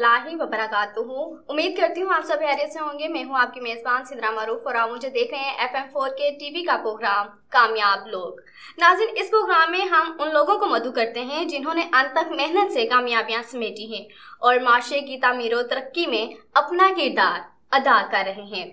रहमतुल्लाहि व बरकातुहू। उम्मीद करती हूँ आप सब खैरियत से होंगे। मैं हूँ आपकी मेज़बान सिद्रा मरूफ और आप मुझे देख रहे हैं FM4 के टीवी का प्रोग्राम कामयाब लोग। नाज़रीन, इस प्रोग्राम में हम उन लोगों को मदऊ करते हैं जिन्होंने अंत तक मेहनत से कामयाबियाँ समेटी हैं और माशरे की तामीर और तरक्की में अपना किरदार अदा कर रहे हैं।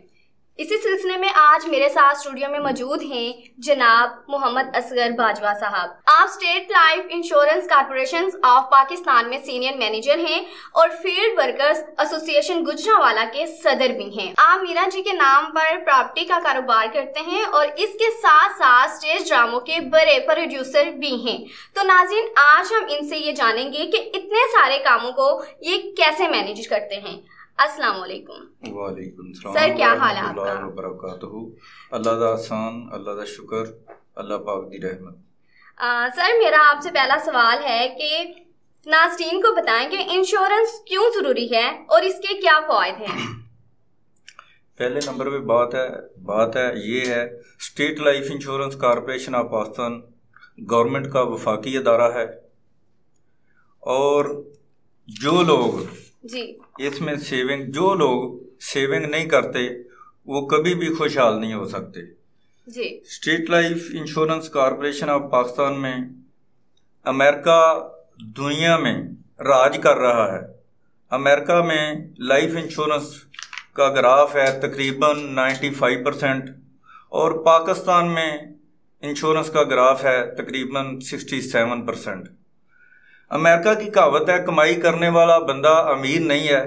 इसी सिलसिले में आज मेरे साथ स्टूडियो में मौजूद हैं जनाब मोहम्मद असगर बाजवा साहब। आप स्टेट लाइफ इंश्योरेंस कॉर्पोरेशन ऑफ पाकिस्तान में सीनियर मैनेजर हैं और फील्ड वर्कर्स एसोसिएशन गुजरांवाला के सदर भी हैं। आप मीरा जी के नाम पर प्रॉपर्टी का कारोबार करते हैं और इसके साथ साथ स्टेज ड्रामों के बड़े प्रोड्यूसर भी हैं। तो नाज़रीन, आज हम इनसे ये जानेंगे कि इतने सारे कामों को ये कैसे मैनेज करते हैं। अस्सलाम वालेकुम। वालेकुम सलाम सर, क्या हाल है आपका? अल्लाह दा एहसान, अल्लाह दा शुक्र, अल्लाह पाक दी रहमत। सर, मेरा आपसे पहला सवाल है कि नाज़रीन को बताएं कि इंश्योरेंस क्यों ज़रूरी है और इसके क्या फ़ायदे हैं। पहले नंबर पे बात है ये है, state Life Insurance Corporation of Pakistan government का वफाकी अदारा है और जो लोग जी इसमें जो लोग सेविंग नहीं करते वो कभी भी खुशहाल नहीं हो सकते। जी स्टेट लाइफ इंश्योरेंस कॉर्पोरेशन ऑफ पाकिस्तान में अमेरिका दुनिया में राज कर रहा है। अमेरिका में लाइफ इंश्योरेंस का ग्राफ है तकरीबन 95% और पाकिस्तान में इंश्योरेंस का ग्राफ है तकरीबन 67%। अमेरिका की कहावत है, कमाई करने वाला बंदा अमीर नहीं है,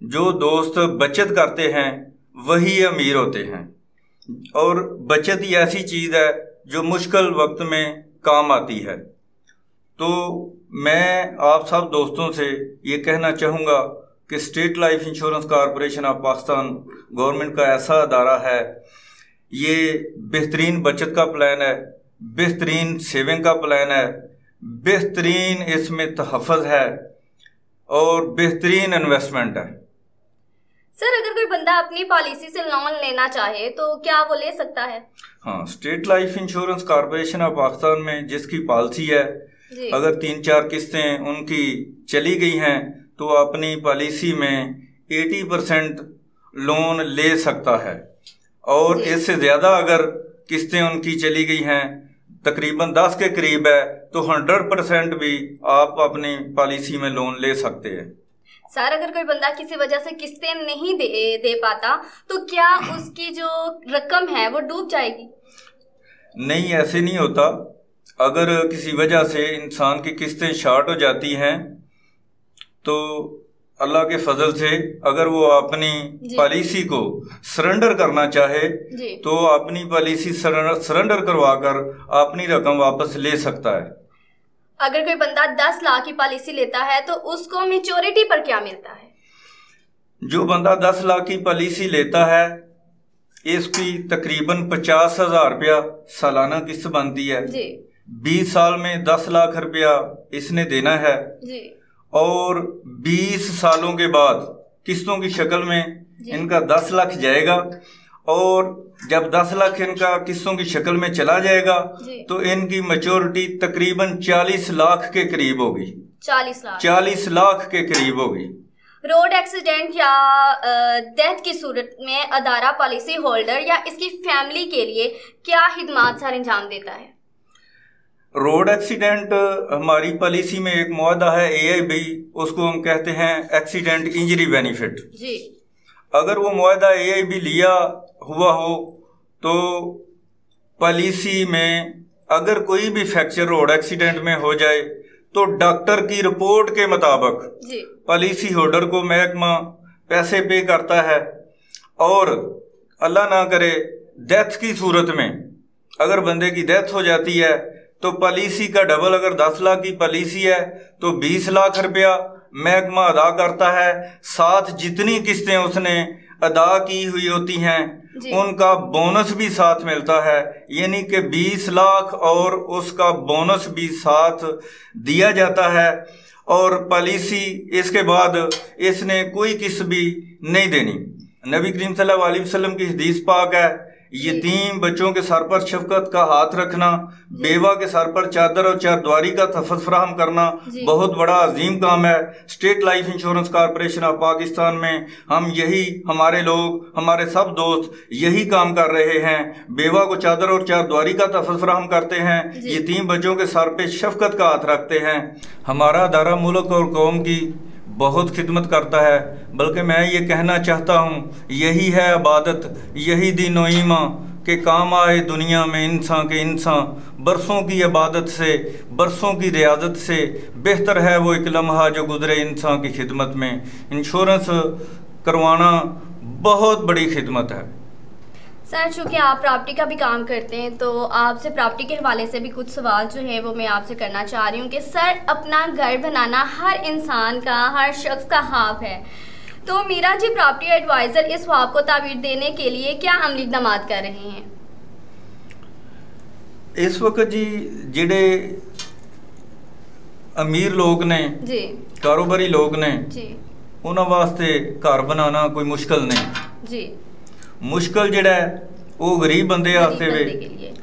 जो दोस्त बचत करते हैं वही अमीर होते हैं। और बचत ही ऐसी चीज़ है जो मुश्किल वक्त में काम आती है। तो मैं आप सब दोस्तों से ये कहना चाहूँगा कि state Life Insurance Corporation of Pakistan government का ऐसा अदारा है, ये बेहतरीन बचत का प्लान है, बेहतरीन सेविंग का प्लान है, बेहतरीन इसमें तहफ़्फ़ुज़ है और बेहतरीन इन्वेस्टमेंट है। सर, अगर कोई बंदा अपनी पॉलिसी से लोन लेना चाहे तो क्या वो ले सकता है? हाँ, स्टेट लाइफ इंश्योरेंस कॉर्पोरेशन ऑफ पाकिस्तान में जिसकी पॉलिसी है, अगर 3-4 किस्तें उनकी चली गई हैं तो अपनी पॉलिसी में 80% लोन ले सकता है और इससे ज़्यादा अगर किस्तें उनकी चली गई हैं तकरीबन 10 के करीब है तो 100% भी आप अपनी पॉलिसी में लोन ले सकते हैं। सर, अगर कोई बंदा किसी वजह से किस्तें नहीं दे पाता तो क्या उसकी जो रकम है वो डूब जाएगी? नहीं, ऐसे नहीं होता। अगर किसी वजह से इंसान की किस्तें शॉर्ट हो जाती हैं तो अल्लाह के फजल से अगर वो अपनी पॉलिसी को सरेंडर करना चाहे तो अपनी पॉलिसी सरेंडर करवाकर अपनी रकम वापस ले सकता है। अगर कोई बंदा 10 लाख की पॉलिसी लेता है तो उसको मैच्योरिटी पर क्या मिलता है? जो बंदा 10 लाख की पॉलिसी लेता है इसकी तकरीबन 50,000 रुपया सालाना किस्त बनती है। 20 साल में 10 लाख रुपया इसने देना है और 20 सालों के बाद किस्तों की शक्ल में इनका 10 लाख जाएगा और जब 10 लाख इनका किस्तों की शक्ल में चला जाएगा तो इनकी मैच्योरिटी तकरीबन 40 लाख के करीब होगी। 40 लाख के करीब होगी। रोड एक्सीडेंट या डेथ की सूरत में अदारा पॉलिसी होल्डर या इसकी फैमिली के लिए क्या खिदमात सर अंजाम देता है? रोड एक्सीडेंट हमारी पॉलिसी में एक मुआहदा है AIB, उसको हम कहते हैं एक्सीडेंट इंजरी बेनिफिट जी। अगर वो मुआहदा AIB लिया हुआ हो तो पॉलिसी में अगर कोई भी फ्रैक्चर रोड एक्सीडेंट में हो जाए तो डॉक्टर की रिपोर्ट के मुताबिक पॉलिसी होल्डर को महकमा पैसे पे करता है और अल्लाह ना करे डेथ की सूरत में अगर बंदे की डेथ हो जाती है तो पॉलिसी का डबल, अगर 10 लाख की पॉलिसी है तो 20 लाख रुपया महकमा अदा करता है। साथ जितनी किस्तें उसने अदा की हुई होती हैं उनका बोनस भी साथ मिलता है, यानी कि 20 लाख और उसका बोनस भी साथ दिया जाता है। और पॉलिसी इसके बाद इसने कोई किस्त भी नहीं देनी। नबी करीम सल्लल्लाहु अलैहि वसल्लम की हदीस पाक है, यतीम बच्चों के सर पर शफकत का हाथ रखना, बेवा के सर पर चादर और चारद्वारी का तहफ़्फ़ुज़ फराहम करना बहुत बड़ा अजीम काम है। State Life insurance corporation of Pakistan में हम यही, हमारे लोग, हमारे सब दोस्त यही काम कर रहे हैं। बेवा को चादर और चारद्वारी का तहफ़्फ़ुज़ फराहम करते हैं, यतीम बच्चों के सर पे शफकत का हाथ रखते हैं। हमारा अदारा मुल्क और कौम की बहुत खिदमत करता है, बल्कि मैं ये कहना चाहता हूँ यही है इबादत, यही दीन ईमान के काम आए दुनिया में इंसान के इंसान। बरसों की इबादत से, बरसों की रियाजत से बेहतर है वो एक लम्हा जो गुजरे इंसान की खिदमत में। इंश्योरेंस करवाना बहुत बड़ी खिदमत है। सर, चूँकि आप प्रॉपर्टी का भी काम करते हैं तो आपसे प्रॉपर्टी के हवाले से भी कुछ सवाल जो है वो मैं आपसे करना चाह रही हूँ कि सर, अपना घर बनाना हर इंसान का, हर शख्स का ख्वाब है, तो मीरा जी प्रॉपर्टी एडवाइज़र इस ख्वाब को ताबीर देने के लिए क्या अमली इक़दाम कर रहे हैं? इस वक्त जी जिहड़े अमीर लोग ने जी, कारोबारी लोग ने जी, उन्होंने वास्ते घर बनाना कोई मुश्किल नहीं जी। मुश्किल जिहड़ा है वो गरीब बंदे वास्ते वे।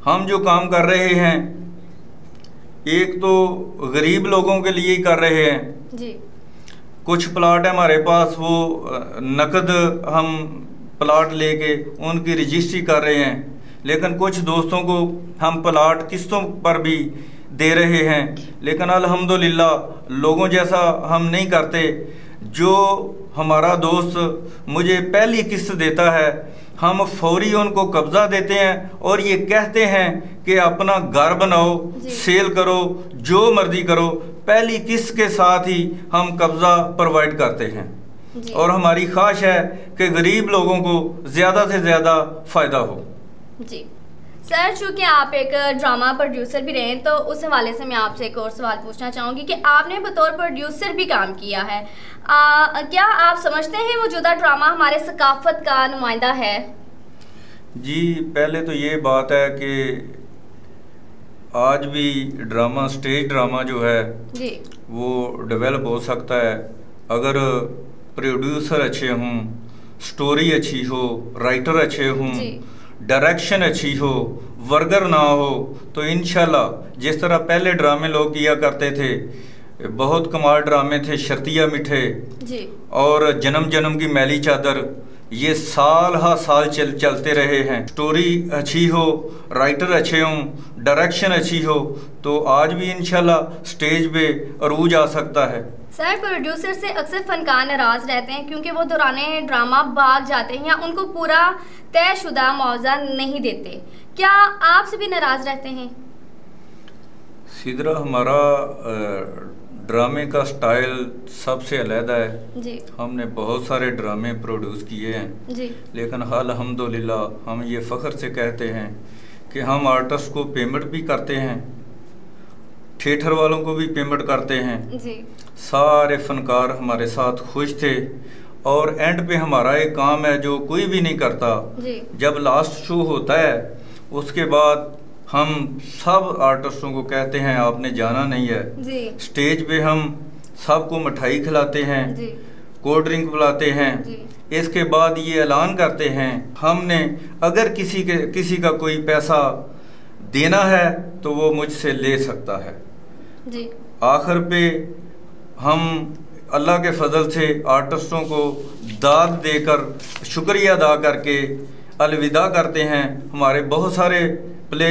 हम जो काम कर रहे हैं एक तो गरीब लोगों के लिए ही कर रहे हैं जी। कुछ प्लाट है हमारे पास, वो नकद हम प्लाट लेके उनकी रजिस्ट्री कर रहे हैं, लेकिन कुछ दोस्तों को हम प्लाट किस्तों पर भी दे रहे हैं। लेकिन अल्हम्दुलिल्लाह लोगों जैसा हम नहीं करते। जो हमारा दोस्त मुझे पहली किस्त देता है हम फौरी उनको कब्ज़ा देते हैं और ये कहते हैं कि अपना घर बनाओ, सेल करो, जो मर्जी करो, पहली किस्त के साथ ही हम कब्ज़ा प्रोवाइड करते हैं। और हमारी ख्वाहिश है कि गरीब लोगों को ज़्यादा से ज़्यादा फ़ायदा हो। जी सर, चूँकि आप एक ड्रामा प्रोड्यूसर भी रहे हैं तो उस हवाले से मैं आपसे एक और सवाल पूछना चाहूँगी कि आपने बतौर प्रोड्यूसर भी काम किया है, क्या आप समझते हैं मौजूदा ड्रामा हमारे सकाफत का नुमाइंदा है? जी, पहले तो ये बात है कि आज भी ड्रामा, स्टेज ड्रामा जो है जी, वो डेवलप हो सकता है अगर प्रोड्यूसर अच्छे हों, स्टोरी अच्छी हो, राइटर अच्छे हों, डायरेक्शन अच्छी हो, वर्गर ना हो, तो इंशाल्लाह जिस तरह पहले ड्रामे लोग किया करते थे, बहुत कमाल ड्रामे थे, शर्तिया मिठे जी, और जन्म जन्म की मैली चादर, ये साल हा साल चलते रहे हैं। स्टोरी अच्छी हो, राइटर अच्छे हों, डायरेक्शन अच्छी हो, तो आज भी इंशाल्लाह स्टेज पे अरूज आ सकता है। सर, प्रोड्यूसर से अक्सर फनकार नाराज़ रहते हैं क्योंकि वो दौराने ड्रामा भाग जाते हैं या उनको पूरा तयशुदा मुआवजा नहीं देते, क्या आपसे भी नाराज़ रहते हैं? सीधरा हमारा ड्रामे का स्टाइल सबसे अलग है जी। हमने बहुत सारे ड्रामे प्रोड्यूस किए हैं जी, लेकिन अल्हम्दुलिल्लाह हम ये फ़ख्र से कहते हैं कि हम आर्टिस्ट को पेमेंट भी करते हैं, थिएटर वालों को भी पेमेंट करते हैं जी। सारे फनकार हमारे साथ खुश थे और एंड पे हमारा एक काम है जो कोई भी नहीं करता जी। जब लास्ट शो होता है उसके बाद हम सब आर्टिस्टों को कहते हैं आपने जाना नहीं है जी। स्टेज पे हम सबको मिठाई खिलाते हैं जी, कोल्ड ड्रिंक पिलाते हैं जी। इसके बाद ये ऐलान करते हैं हमने अगर किसी का कोई पैसा देना है तो वो मुझसे ले सकता है जी। आखिर पे हम अल्लाह के फजल से आर्टिस्टों को दाद देकर शुक्रिया अदा करके अलविदा करते हैं। हमारे बहुत सारे प्ले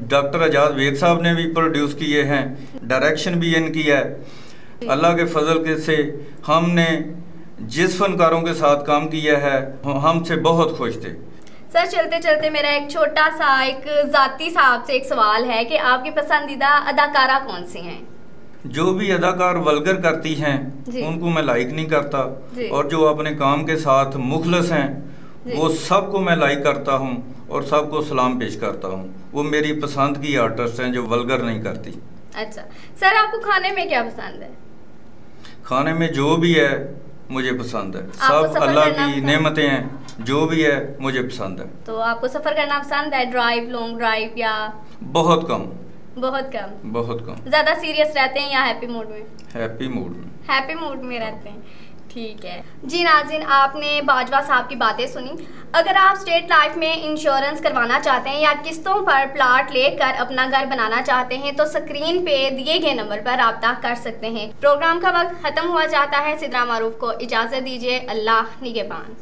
डॉक्टर आजाद बेग साहब ने भी प्रोड्यूस किए हैं, डायरेक्शन भी इनकी है। अल्लाह के फजल के से हमने जिस फनकारों के साथ काम किया है हमसे बहुत खुश थे। सर, चलते चलते मेरा एक छोटा सा एक ज़ाती साहब से एक सवाल है कि आपकी पसंदीदा अदाकारा कौन सी हैं? जो भी अदाकार वल्गर करती हैं उनको मैं लाइक नहीं करता, और जो अपने काम के साथ मुखलस हैं वो सबको मैं लाइक करता हूँ और सबको सलाम पेश करता हूँ। वो मेरी पसंद की आर्टिस्ट हैं जो वल्गर नहीं करती। अच्छा सर, आपको खाने में क्या पसंद है? खाने में जो भी है मुझे पसंद है, सब अल्लाह की नेमतें हैं, जो भी है मुझे पसंद है। तो आपको सफ़र करना पसंद है, ड्राइव, लॉन्ग ड्राइव या? बहुत कम। बहुत कम? बहुत कम। ज़्यादा सीरियस रहते हैं या हैप्पी मूड में? हैप्पी मूड में। हैप्पी मूड में रहते हैं, ठीक है जी नाज़रीन, आपने बाजवा साहब की बातें सुनी। अगर आप स्टेट लाइफ में इंश्योरेंस करवाना चाहते हैं या किस्तों पर प्लाट लेकर अपना घर बनाना चाहते हैं तो स्क्रीन पे दिए गए नंबर पर रब्ता कर सकते हैं। प्रोग्राम का वक्त खत्म हुआ जाता है। सिद्रा मारूफ को इजाज़त दीजिए। अल्लाह निगहबान।